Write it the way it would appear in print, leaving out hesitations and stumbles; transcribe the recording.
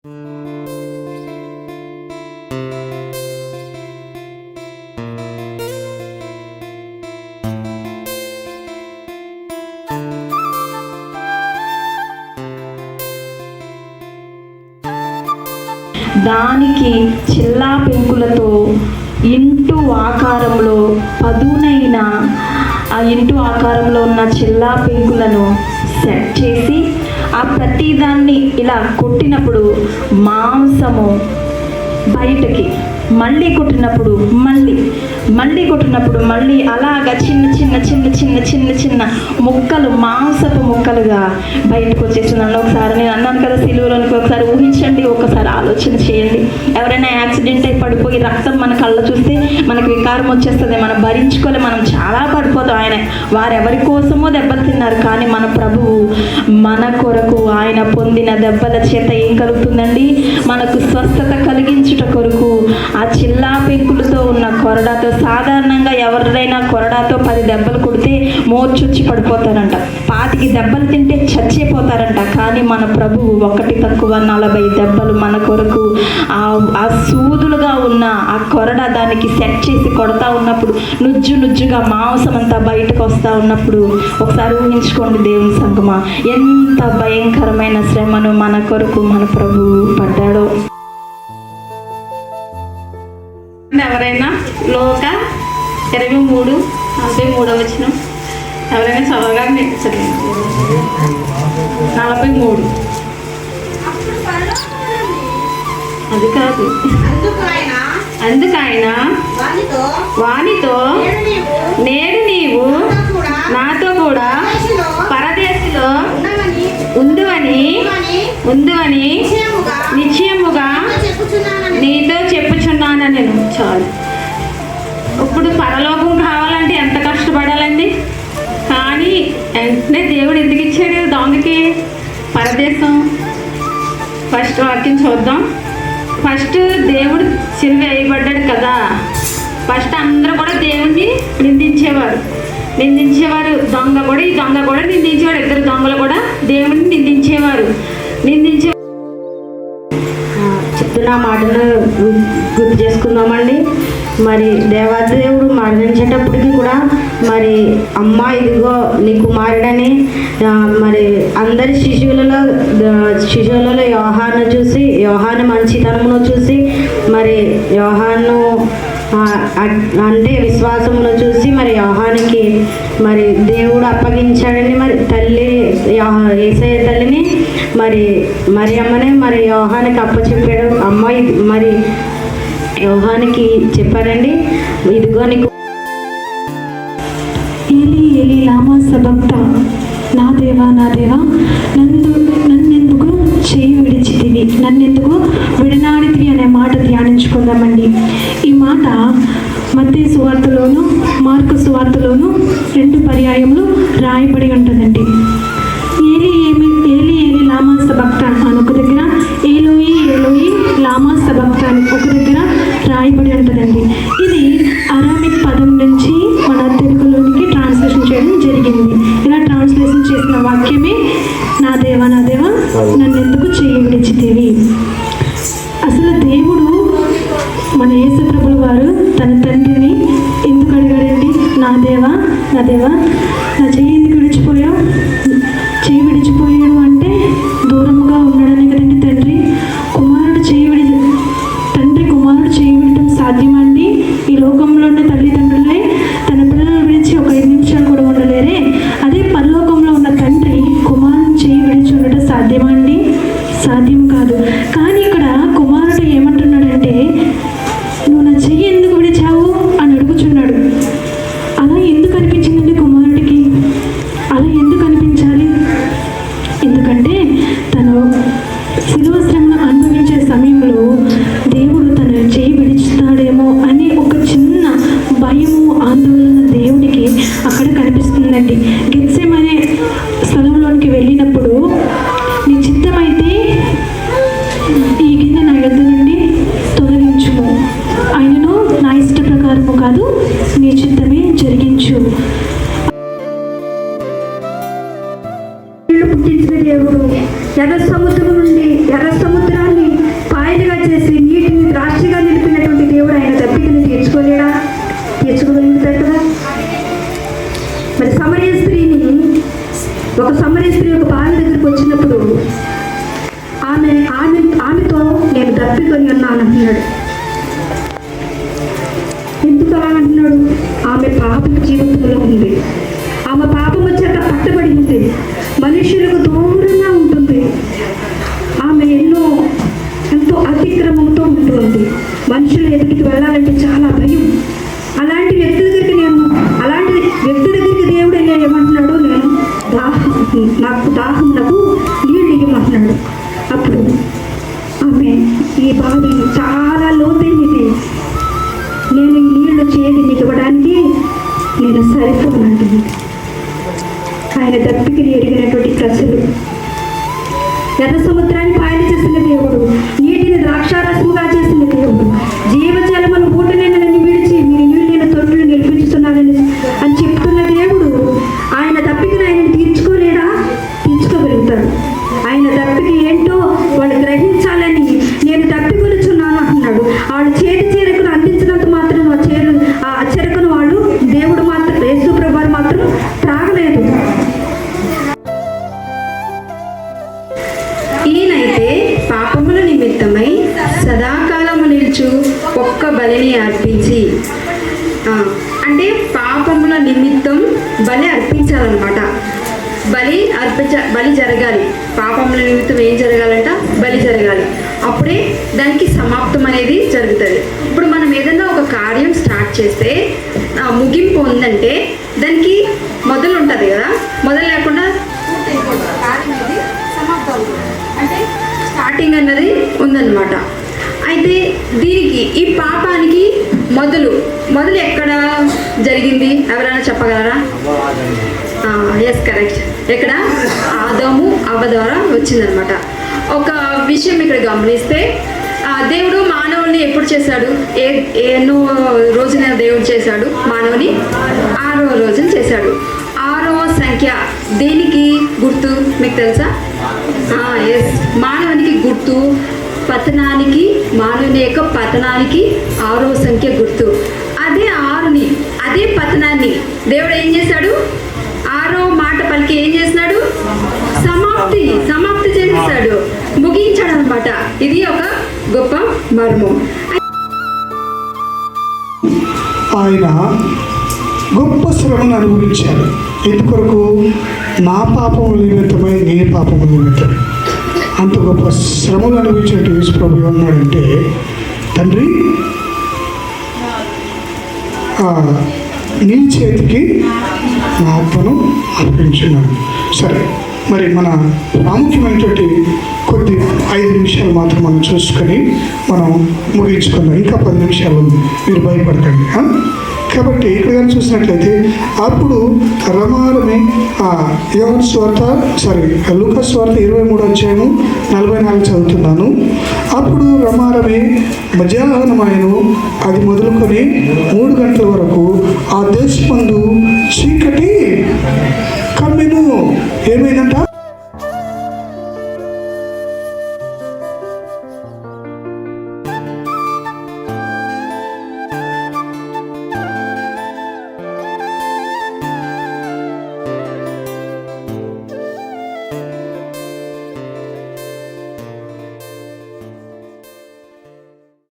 దానికి చిల్లా పెంకులతో ఇంటు ఆకారంలో పదునైన ఆ ఇంటు ఆకారంలో ఉన్న చిల్లా పెంకులను సెట్ చేసి ఆ ప్రతిదాన్ని ఇలా కొట్టినప్పుడు మాంసము బయటకి, మళ్ళీ కొట్టినప్పుడు మళ్ళీ అలాగా చిన్న చిన్న చిన్న చిన్న చిన్న చిన్న ముక్కలు, మాంసపు ముక్కలుగా బయటకు వచ్చేస్తున్నాను. ఒకసారి నేను అన్నాను కదా సిలువలోనికి, ఒకసారి ఊహించండి, ఒకసారి ఆలోచన చేయండి. ఎవరైనా యాక్సిడెంట్ అయి పడిపోయి రక్తం మన కళ్ళ చూస్తే మనకు వికారం వచ్చేస్తుంది, మనం భరించుకోలే, మనం చాలా పడిపోతాం. వారెవరి కోసమో దెబ్బలు తిన్నారు, కానీ మన ప్రభువు మన కొరకు ఆయన పొందిన దెబ్బల చేత ఏం కలుగుతుందండి? మనకు స్వస్థత కలిగించుట కొరకు ఆ చిల్లా పెంకులతో ఉన్న కొరడాతో, సాధారణంగా ఎవరైనా కొరడాతో 10 దెబ్బలు కొడితే మోర్చొచ్చి పడిపోతారంట, 25 దెబ్బలు తింటే చచ్చిపోతారంట. కానీ మన ప్రభువు 1 తక్కువ 40 దెబ్బలు మన కొరకు ఆ సూదులుగా ఉన్న ఆ కొరడ దానికి సెట్ చేసి కొడతా ఉన్నప్పుడు, నుజ్జుగా మాంసం అంతా బయటకు వస్తూ ఉన్నప్పుడు ఒకసారి ఊహించుకోండి దేవుని సంగమా, ఎంత భయంకరమైన శ్రమను మన కొరకు మన ప్రభువు పడ్డాడో. ఎవరైనా లోక 23:43 ఎవరైనా చదవగా చదివి 43 అది కాదు. అందుకైనా వానితో నేడు నీవు నాతో కూడా పరదేశిలో ఉందువని నిశ్చయముగా నీతో చెప్పుచున్నాను నేను. చాలు. ఇప్పుడు పరలోకం కావాలంటే ఎంత కష్టపడాలండి? కానీ వెంటనే దేవుడు ఎందుకు ఇచ్చాడు దొంగకి పరదేశం? ఫస్ట్ వాక్యం చూద్దాం. ఫస్ట్ దేవుడు సిలువ వేయబడ్డాడు కదా, ఫస్ట్ అందరూ కూడా దేవుణ్ణి నిందించేవారు. దొంగ కూడా, ఈ దొంగ కూడా నిందించేవాడు. 2 దొంగలు కూడా దేవుడిని నిందించేవారు. చెప్తున్న మాటను గుర్తు చేసుకుందామండి. మరి దేవాదేవుడు మరణించేటప్పటికి కూడా మరి అమ్మ ఇదిగో నీ కుమారుడని మరి అందరి శిశువులలో యోహాను మంచితనమును చూసి మరి యోహాను అంటే విశ్వాసమును చూసి మరి యోహానికి మరి దేవుడు అప్పగించాడని మరి తల్లి యేసయ్య తల్లిని మరి అమ్మని మరి యోహానికి అప్పచెప్పాడు. అమ్మాయి మరి యోహానికి చెప్పారండి, ఇదిగో నీకు ఏలీ లామా సబక్తా, నా దేవా నన్నెందుకు చేయి విడిచితివి, నన్నెందుకు విడనాడితివి అనే మాట ధ్యానించుకుందామండి. ఈ మాట మత్తయి సువార్తలోను మార్కు సువార్తలోను 2 పర్యాయములు రాయబడి ఉంటుందండి. ఏలీ లామా సబక్తా అని ఒక దగ్గర, ఏలోయి లామా సబక్తా అని ఒక దగ్గర రాయబడి ఉంటుందండి. ఇది అరామిక్ పదం నుంచి మన తెలుగులోనికి ట్రాన్స్లేషన్ చేయడం జరిగింది. ఇలా ట్రాన్స్లేషన్ చేసిన వాక్యమే నా దేవా నన్నెందుకు చేయి విడిచితివి. అసలు దేవుడు మన యేసు ప్రభువు వారు తన తండ్రిని ఎందుకు అడిగాడండి? నా దేవా నా చెయ్యి ఎందుకు విడిచిపోయావు? చెయ్యి విడిచిపోయాడు అంటే దూరంగా ఉన్నాడని కదండి తండ్రి. కుమారుడు చెయ్యి విడటం సాధ్యమండి? ఈ లోకంలో ఉన్న తల్లిదండ్రులే తన పిల్లలను విడిచి ఒక 5 నిమిషాలు కూడా ఉండలేరే, అదే పరలోకంలో ఉన్న తండ్రి కుమారుడు చెయ్యి విడిచి ఉండటం సాధ్యమండి? సాధ్యం కాదు. కానీ ఇక్కడ కుమారుడు ఏమంటున్నాడంటే, నువ్వు నా చెయ్యి ఎందుకు విడిచావు అని అడుగుచున్నాడు. అలా ఎందుకు అనిపించిందండి కుమారుడికి? అలా ఎందుకు అనిపించాలి? ఎందుకంటే తను శిలువ శ్రమను అనుభవించే సమయంలో దేవుడు తన చేయి విడిస్తాడేమో అనే ఒక చిన్న భయము, ఆందోళన దేవుడికి అక్కడ కనిపిస్తుందండి. గెత్సెమనే స్థలంలోనికి వెళ్ళినప్పుడు, నీ చిత్తమైతే ఈ గిన్నె నా యొద్ద నుండి తొలగించుము, ఆయనను నా ఇష్ట ప్రకారము కాదు నీ చిత్తమే జరిగించు. పుట్టించిన దేవుడు ఎర్ర సముద్రాన్ని ఆమెతో నేను దప్పికొని ఉన్నాను అంటున్నాడు. ఎందుకు అలా అంటున్నాడు? ఆమె పాపపు జీవితంలో ఉంది. ఆమె పాపము చేత పట్టబడి ఉంది. మనుషులకు దూరంగా ఉంటుంది. ఆమె ఎంతో అతిక్రమంతో ఉంటుంది. మనుషుల ఎదుటికి వెళ్ళాలంటే చాలా భయం. అలాంటి వ్యక్తి దగ్గరికి దేవుడు ఏమంటున్నాడు? నాకు దాహమునకు నీళ్ళు ఇవ్వమంటున్నాడు. అప్పుడు ఆమె ఈ బావి చాలా లోతైనది, నేను ఈ నీళ్లు చేతి నీకు ఇవ్వడానికి నేను సరిపోనంటుంది. ఆయన దప్పికని ఎరిగినటువంటి ప్రజలు, ఎర్ర సముద్రాన్ని పాయన చేసిన దేవుడు, నీటిని ద్రాక్షారసముగా చేసిన దేవుడు, జీవజలమును ఊటనైనని విడిచి మీరు నీళ్ళైన తొట్టులు నిలిపించుతున్నారని అని చెప్తున్న దేవుడు, ఆయన దప్పికను ఆయన తీర్చుకోలేడా? తీర్చుకోగలుగుతాడు. ఆయన దప్పిక ఏంటో వాళ్ళు గ్రహించాలని నేను దప్పికొలుచున్నాను అంటున్నాడు. వాళ్ళు చేతి చెరకును అందించినంత మాత్రం ఆ చెరకును వాళ్ళు దేవుడు మాత్రం, యేసు ప్రభువారు మాత్రం త్రాగలేదు. ఈయనైతే పాపముల నిమిత్తమై సదాకాలము నిలుచు ఒక్క బలిని అర్పించి, అంటే పాపముల నిమిత్తం బలి అర్పించాలన్నమాట. బలి జరగాలి. పాపముల నిమిత్తం ఏం జరగాలంట? బలి జరగాలి. అప్పుడే దానికి సమాప్తం అనేది జరుగుతుంది. ఇప్పుడు మనం ఏదైనా ఒక కార్యం స్టార్ట్ చేస్తే ముగింపు ఉందంటే దానికి మొదలు ఉంటుంది కదా, మొదలు లేకుండా కార్యం అనేది సమాప్తం అవుతుంది. అంటే స్టార్టింగ్ అన్నది ఉందన్నమాట. అయితే దీనికి ఈ పాపానికి మొదలు ఎక్కడ జరిగింది? ఎవరైనా చెప్పగలరా? Yes, correct. ఎక్కడ? ఆదాము అవ్వ ద్వారా వచ్చిందనమాట. ఒక విషయం ఇక్కడ గమనిస్తే, దేవుడు మానవుల్ని ఎప్పుడు చేశాడు? ఎన్నో రోజున దేవుడు చేశాడు మానవుని? 6వ రోజున చేశాడు. 6వ సంఖ్య దేనికి గుర్తు మీకు తెలుసా? ఎస్, మానవునికి గుర్తు. పతనానికి, మానవుని యొక్క పతనానికి 6వ సంఖ్య గుర్తు. అదే పతనాన్ని దేవుడు ఏం చేశాడు? 6వ మాట పలికి ఏం చేసినాడు? సమాప్తి చేసేసాడు, ముగించాడు అనమాట. ఇది ఒక గొప్ప మర్మం. ఆయన గొప్ప శ్రమను అనుభవించాడు. ఎందుకొరకు? నా పాపముల నిమిత్తమై, నీ పాపముల నిమిత్తమై. అంత గొప్ప శ్రమలు అనుభవించినట్టు యేసు ప్రభు ఏమన్నాడంటే, తండ్రి నీ చేతికి నా ఆత్మను అర్పించున్నాను. సరే, మరి మన ప్రాముఖ్యమైనటువంటి కొద్ది 5 నిమిషాలు మాత్రం మనం చూసుకొని మనం ముగించుకుందాం. ఇంకా 10 నిమిషాలు మీరు భయపడకండి. కాబట్టి ఇక్కడ కానీ చూసినట్లయితే అప్పుడు రమారమి యోహాను సువార్త లూకా సువార్త 23వ అధ్యాయము 44 చదువుతున్నాను. అప్పుడు రమారమి మధ్యాహ్నమాయను, అది మొదలుకొని 3 గంటల వరకు ఆ దేశమందు చీకటి కమ్మెను. ఏమైందంట?